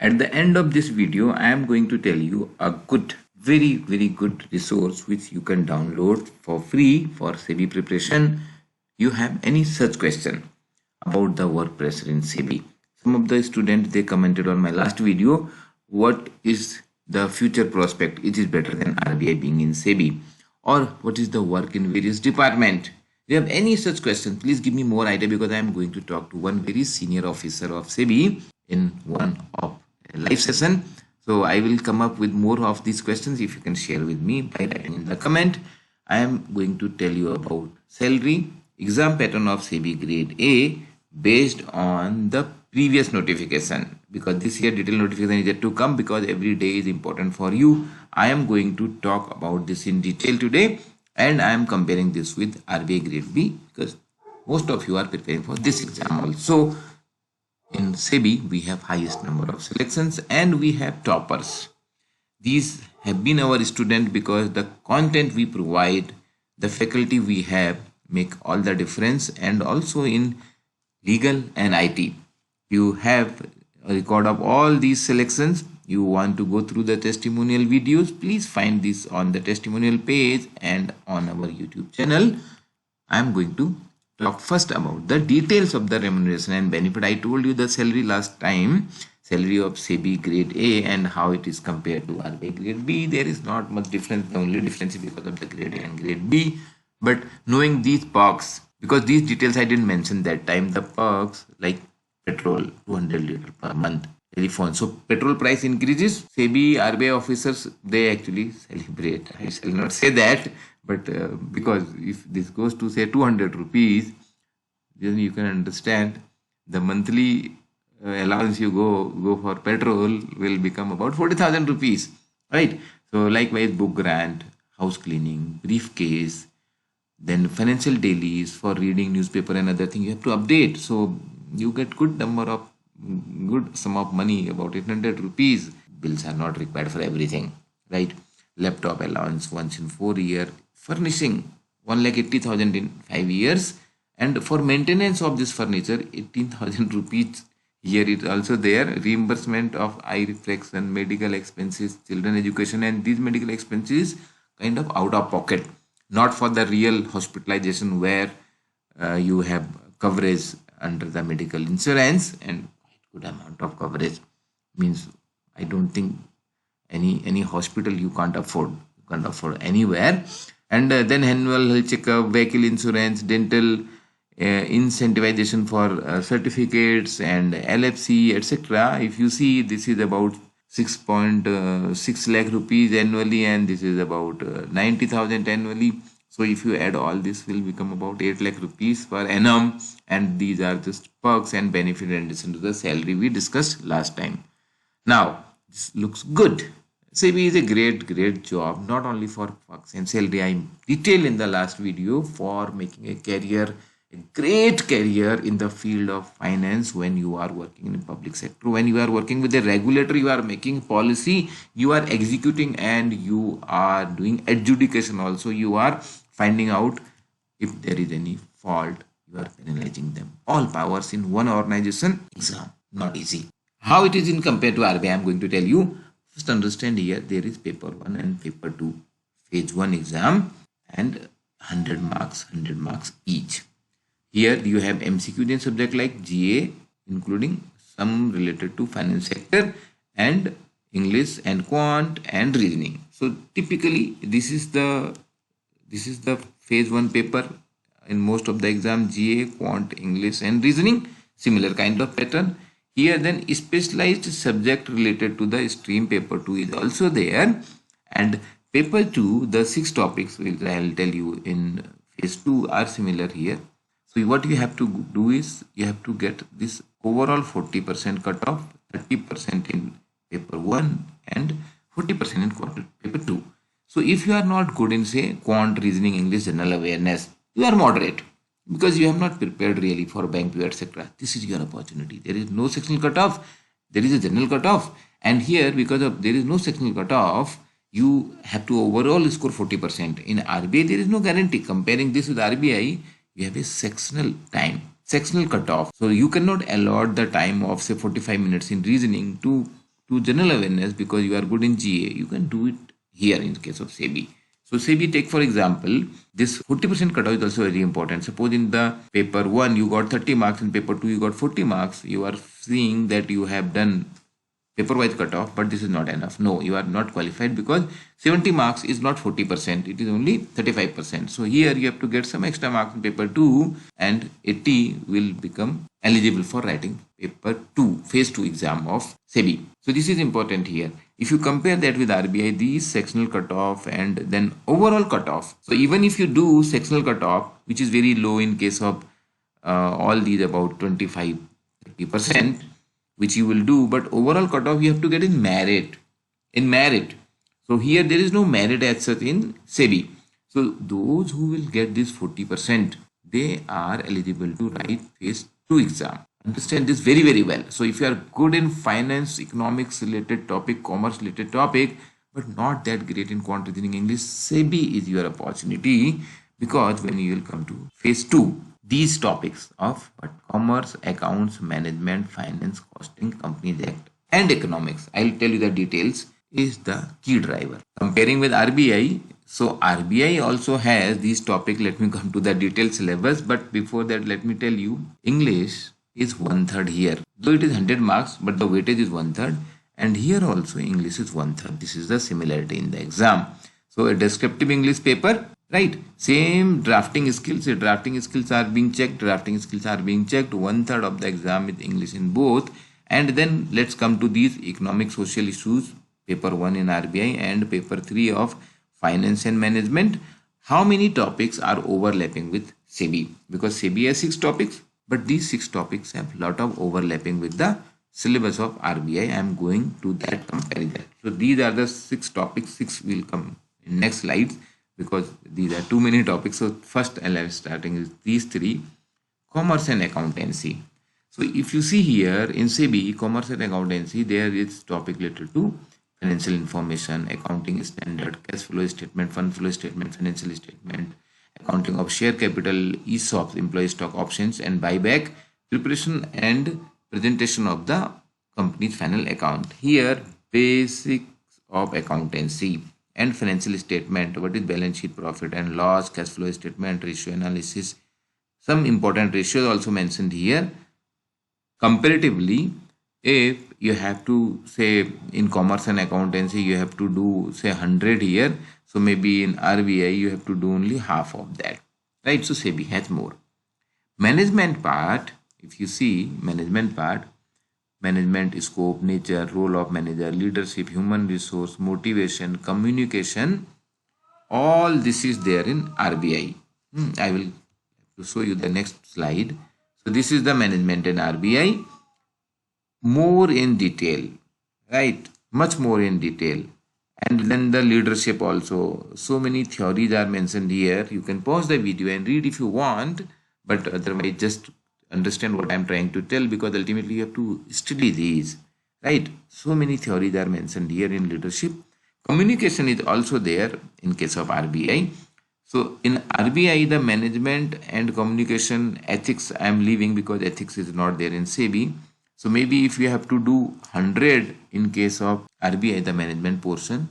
At the end of this video, I am going to tell you a good, very good resource which you can download for free for SEBI preparation. You have any such question about the work pressure in SEBI. Some of the students, they commented on my last video, what is the future prospect? It is better than RBI being in SEBI, or what is the work in various department? If you have any such question, please give me more idea, because I am going to talk to one very senior officer of SEBI in one of live session. So I will come up with more of these questions if you can share with me by writing in the comment. I am going to tell you about salary exam pattern of SEBI Grade A based on the previous notification, because this year detailed notification is yet to come, because every day is important for you. I am going to talk about this in detail today, and I am comparing this with RBI Grade B, because most of you are preparing for this exam also. In SEBI, we have highest number of selections and we have toppers. These have been our students, because the content we provide, the faculty we have, make all the difference. And also in legal and IT, you have a record of all these selections. You want to go through the testimonial videos, please find this on the testimonial page and on our YouTube channel. I am going to talk first about the details of the remuneration and benefit. I told you the salary last time, salary of SEBI Grade A and how it is compared to RBI Grade B. There is not much difference. The only difference is because of the Grade A and Grade B. But knowing these perks, because these details I didn't mention that time, the perks like petrol 200 liters per month, telephone. So petrol price increases, SEBI RBI officers, they actually celebrate. I shall not say that, but because if this goes to say 200 rupees, then you can understand the monthly allowance you go for petrol will become about 40,000 rupees, right? So likewise, book grant, house cleaning, briefcase, then financial dailies for reading newspaper and other things you have to update. So you get good sum of money, about 800 rupees. Bills are not required for everything, right? Laptop allowance once in 4 years, furnishing 1,80,000 in 5 years, and for maintenance of this furniture 18,000 rupees. Here it also there, reimbursement of eye reflection, medical expenses, children education, and these medical expenses kind of out of pocket, not for the real hospitalization where you have coverage under the medical insurance, and quite good amount of coverage. Means I don't think any hospital you can't afford anywhere. And then annual health checkup, vehicle insurance, dental incentivization for certificates and LFC, etc. If you see, this is about 6.6 lakh rupees annually, and this is about 90,000 annually. So if you add all this, will become about 8 lakh rupees per annum, and these are just perks and benefit in addition to the salary we discussed last time. Now this looks good. SEBI is a great job, not only for perks and salary. I detailed in the last video for making a great career in the field of finance when you are working in the public sector. When you are working with the regulator, you are making policy, you are executing, and you are doing adjudication also. You are finding out if there is any fault, you are penalizing them. All powers in one organization. Exam, not easy. How it is in compared to RBI, I am going to tell you. First understand, here there is paper 1 and paper 2, phase 1 exam, and 100 marks each. Here you have MCQ and subject like GA, including some related to finance sector, and English and quant and reasoning. So typically this is the phase 1 paper in most of the exam: GA, quant, English and reasoning. Similar kind of pattern. Here then specialized subject related to the stream, paper 2 is also there, and paper 2, the 6 topics which I will tell you in phase 2 are similar here. So what you have to do is you have to get this overall 40% cutoff, 30% in paper 1 and 40% in paper 2. So if you are not good in say quant, reasoning, English, general awareness, you are moderate, because you have not prepared really for bank, etc. This is your opportunity. There is no sectional cutoff, there is a general cutoff, and here because of there is no sectional cutoff, you have to overall score 40%. In RBI there is no guarantee. Comparing this with RBI, you have a sectional cutoff. So you cannot allot the time of say 45 minutes in reasoning to to general awareness because you are good in GA, you can do it here in case of SEBI. So SEBI, take for example, this 40% cutoff is also very important. Suppose in the paper 1 you got 30 marks, in paper 2 you got 40 marks, you are seeing that you have done paper wise cutoff, but this is not enough. No, you are not qualified because 70 marks is not 40%, it is only 35%. So here you have to get some extra marks in paper 2 and 80 will become eligible for writing paper 2, phase 2 exam of SEBI. So this is important here. If you compare that with RBI, these sectional cutoff and then overall cutoff. So even if you do sectional cutoff, which is very low in case of all these about 25-30%, which you will do, but overall cutoff you have to get in merit. So here there is no merit as such in SEBI. So those who will get this 40%, they are eligible to write phase 2 exam. Understand this very, very well. So if you are good in finance, economics related topic, commerce related topic, but not that great in quant reasoning English, SEBI is your opportunity, because when you will come to phase 2, these topics of commerce, accounts, management, finance, costing, companies act and economics, I will tell you the details, is the key driver. Comparing with RBI, so RBI also has these topics. Let me come to the detailed syllabus, but before that let me tell you, English is 1/3 here. Though it is 100 marks, but the weightage is 1/3, and here also English is 1/3. This is the similarity in the exam. So a descriptive English paper, right? Same drafting skills. Drafting skills are being checked. 1/3 of the exam with English in both. And then let's come to these economic social issues, paper 1 in RBI and paper 3 of finance and management. How many topics are overlapping with SEBI? Because SEBI has 6 topics, but these 6 topics have lot of overlapping with the syllabus of RBI. I am going to that comparison. So these are the 6 topics. 6 will come in next slides because these are too many topics. So first I am starting with these 3: commerce and accountancy. So if you see here in SEBI, commerce and accountancy, there is topic related to financial information, accounting standard, cash flow statement, fund flow statement, financial statement, accounting of share capital, ESOPs, employee stock options and buyback, preparation and presentation of the company's final account. Here basics of accountancy and financial statement, what is balance sheet, profit and loss, cash flow statement, ratio analysis. Some important ratios also mentioned here. Comparatively, if you have to say in commerce and accountancy you have to do say 100 here, so maybe in RBI you have to do only half of that, right? So SEBI has more. Management part, if you see management part, management scope, nature, role of manager, leadership, human resource, motivation, communication, all this is there in RBI. I will show you the next slide. So this is the management in RBI, more in detail, right? Much more in detail. And then the leadership also. So many theories are mentioned here. You can pause the video and read if you want, but otherwise just understand what I am trying to tell, because ultimately you have to study these, right? So many theories are mentioned here in leadership. Communication is also there in case of RBI. So in RBI, the management and communication, ethics I am leaving because ethics is not there in SEBI. So maybe if you have to do 100 in case of RBI, the management portion,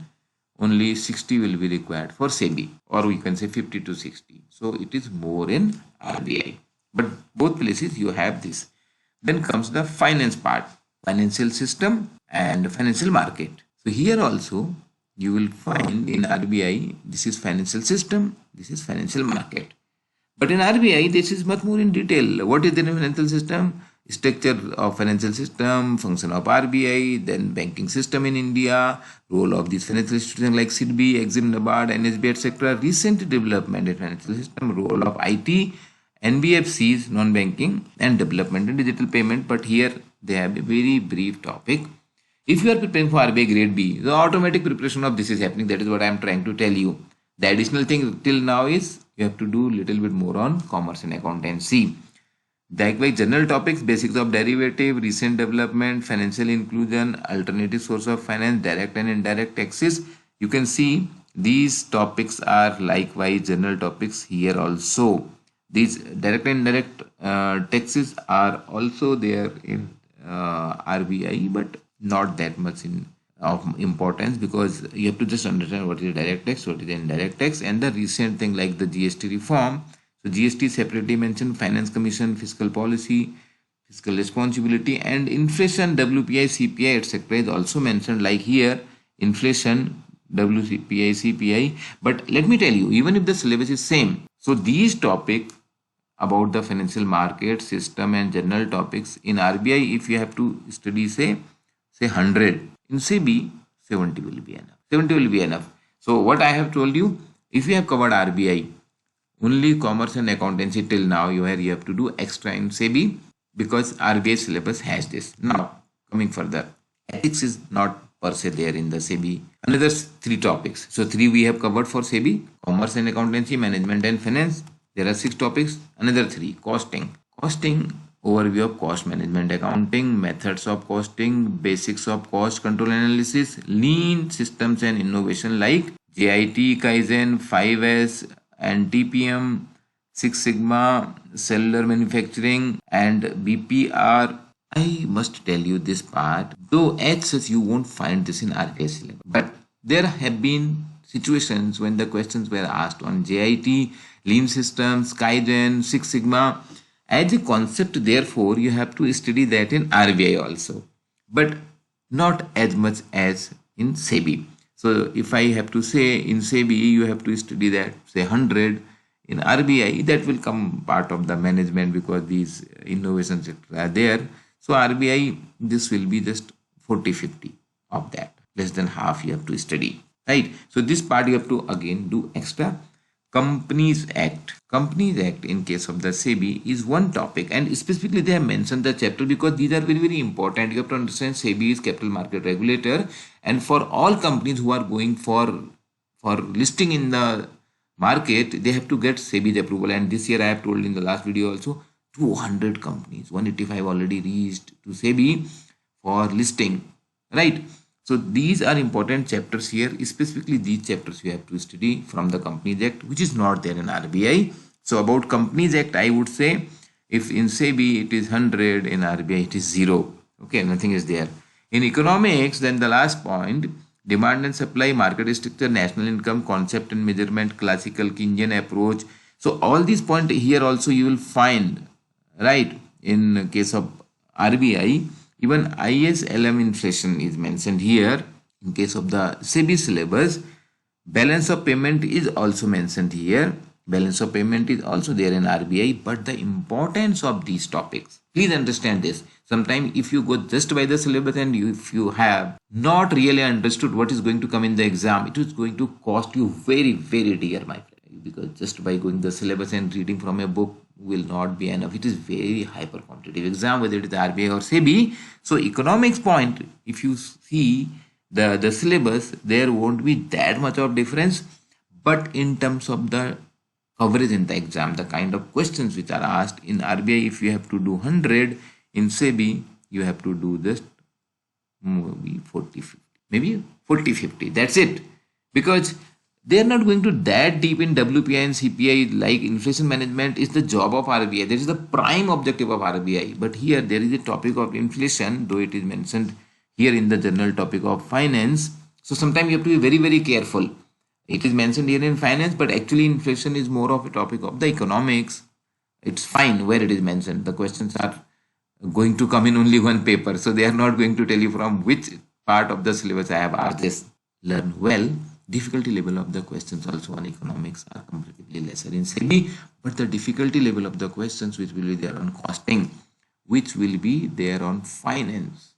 only 60 will be required for SEBI, or we can say 50 to 60. So it is more in RBI, but both places you have this. Then comes the finance part, financial system and financial market. So here also you will find in RBI, this is financial system, this is financial market. But in RBI, this is much more in detail. What is the financial system? Structure of financial system, function of RBI, then banking system in India, role of these financial institutions like SEBI, Exim, NABARD, NSB, etc. Recent development in financial system, role of IT, NBFCs, non-banking, and development and digital payment. But here they have a very brief topic. If you are preparing for RBI Grade B, the automatic preparation of this is happening. That is what I am trying to tell you. The additional thing till now is you have to do little bit more on commerce and accountancy. Likewise, general topics, basics of derivative, recent development, financial inclusion, alternative source of finance, direct and indirect taxes. You can see these topics are likewise general topics here also. These direct and indirect taxes are also there in RBI, but not that much of importance, because you have to just understand what is direct tax, what is indirect tax, and the recent thing like the GST reform. So GST separately mentioned, finance commission, fiscal policy, fiscal responsibility, and inflation, WPI, CPI, etc. is also mentioned, like here inflation, WPI, CPI. But let me tell you, even if the syllabus is same, so these topics about the financial market system and general topics in RBI, if you have to study say 100, in SEBI 70 will be enough. 70 will be enough. So what I have told you, if you have covered RBI, only commerce and accountancy till now, you have to do extra in SEBI, because RBI syllabus has this. Now coming further, ethics is not per se there in the SEBI. Another 3 topics. So 3 we have covered for SEBI: commerce and accountancy, management and finance. There are 6 topics. Another 3, costing. Costing, overview of cost management accounting, methods of costing, basics of cost control analysis, lean systems and innovation like JIT, Kaizen, 5S and TPM, Six Sigma, cellular manufacturing and BPR. I must tell you this part, though as such you won't find this in RBI syllabus, but there have been situations when the questions were asked on JIT, lean systems, Kaizen, Six Sigma as a concept. Therefore you have to study that in RBI also, but not as much as in SEBI. So if I have to say, in SEBI you have to study that say 100, in RBI that will come part of the management, because these innovations are there. So RBI, this will be just 40-50 of that, less than half you have to study, right? So this part you have to again do extra. Companies Act. Companies Act in case of the SEBI is one topic, and specifically they have mentioned the chapter because these are very important. You have to understand SEBI is capital market regulator, and for all companies who are going for listing in the market, they have to get SEBI's approval. And this year I have told in the last video also, 200 companies, 185 already reached to SEBI for listing, right? So these are important chapters here. Specifically these chapters you have to study from the Companies Act, which is not there in RBI. So about Companies Act, I would say if in SEBI it is 100, in RBI it is 0. Okay, nothing is there. In economics, then the last point, demand and supply, market structure, national income, concept and measurement, classical Keynesian approach. So all these points here also you will find, right? In case of RBI, even ISLM inflation is mentioned here. In case of the SEBI syllabus, balance of payment is also mentioned here. Balance of payment is also there in RBI, but the importance of these topics, please understand this. Sometimes if you go just by the syllabus and if you have not really understood what is going to come in the exam, it is going to cost you very dear, my friend, because just by going the syllabus and reading from a book will not be enough. It is very hyper competitive exam, whether it is RBI or SEBI. So economics point, if you see the syllabus, there won't be that much of difference, but in terms of the coverage in the exam, the kind of questions which are asked in RBI, if you have to do 100, in SEBI you have to do just maybe 40-50, that's it, because they are not going to that deep in WPI and CPI. Like inflation management is the job of RBI, that is the prime objective of RBI, but here there is a topic of inflation, though it is mentioned here in the general topic of finance. So sometimes you have to be very careful. It is mentioned here in finance, but actually inflation is more of a topic of the economics. It's fine where it is mentioned. The questions are going to come in only one paper, so they are not going to tell you from which part of the syllabus I have asked this. Learn well. Difficulty level of the questions also on economics are comparatively lesser in SEBI, but the difficulty level of the questions which will be there on costing, which will be there on finance,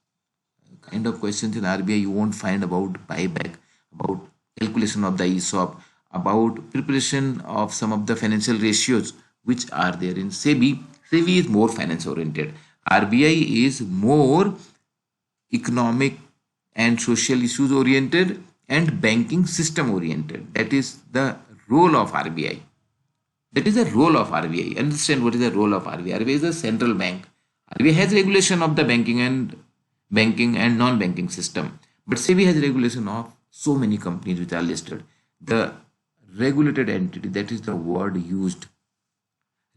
kind of questions in RBI you won't find about buyback, about calculation of the ESOP, about preparation of some of the financial ratios which are there in SEBI. SEBI is more finance oriented. RBI is more economic and social issues oriented and banking system oriented. That is the role of RBI. That is the role of RBI. Understand what is the role of RBI. RBI is a central bank. RBI has regulation of the banking and non-banking system. But SEBI has regulation of so many companies which are listed. The regulated entity, that is the word used.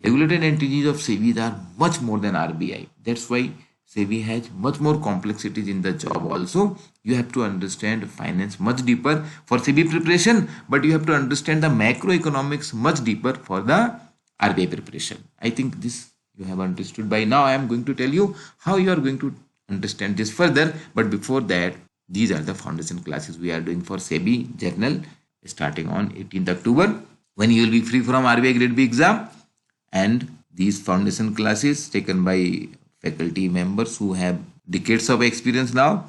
Regulated entities of SEBI are much more than RBI. That's why SEBI has much more complexities in the job also. You have to understand finance much deeper for SEBI preparation, but you have to understand the macroeconomics much deeper for the RBI preparation. I think this you have understood by now. I am going to tell you how you are going to understand this further. But before that, these are the foundation classes we are doing for SEBI journal starting on 18th October when you will be free from RBI Grade B exam. And these foundation classes taken by faculty members who have decades of experience now.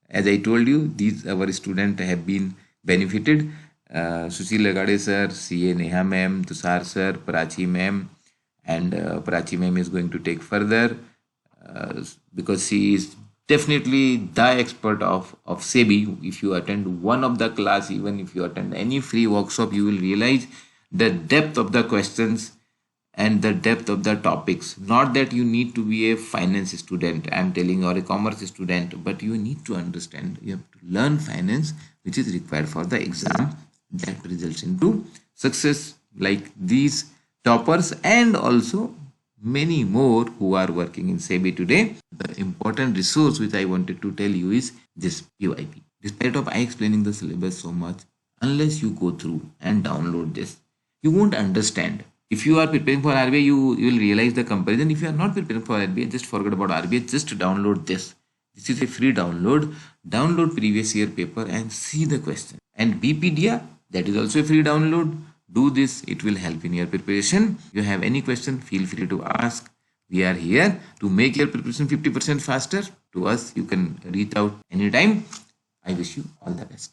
As I told you, these our students have been benefited. Sushil Lagade sir, CA Neha ma'am, Tushar sir, Prachi ma'am, and Prachi ma'am is going to take further because she is definitely the expert of SEBI. If you attend one of the class, even if you attend any free workshop, you will realize the depth of the questions and the depth of the topics. Not that you need to be a finance student, I am telling, or a commerce student, but you need to understand, you have to learn finance, which is required for the exam that results into success, like these toppers and also many more who are working in SEBI today. The important resource which I wanted to tell you is this PYP. Despite of I explaining the syllabus so much, unless you go through and download this, you won't understand. If you are preparing for RBI, you will realize the comparison. If you are not preparing for RBI, just forget about RBI. Just download this. This is a free download. Download previous year paper and see the question. And BPDIA, that is also a free download. Do this. It will help in your preparation. If you have any question, feel free to ask. We are here to make your preparation 50% faster. To us, you can reach out anytime. I wish you all the best.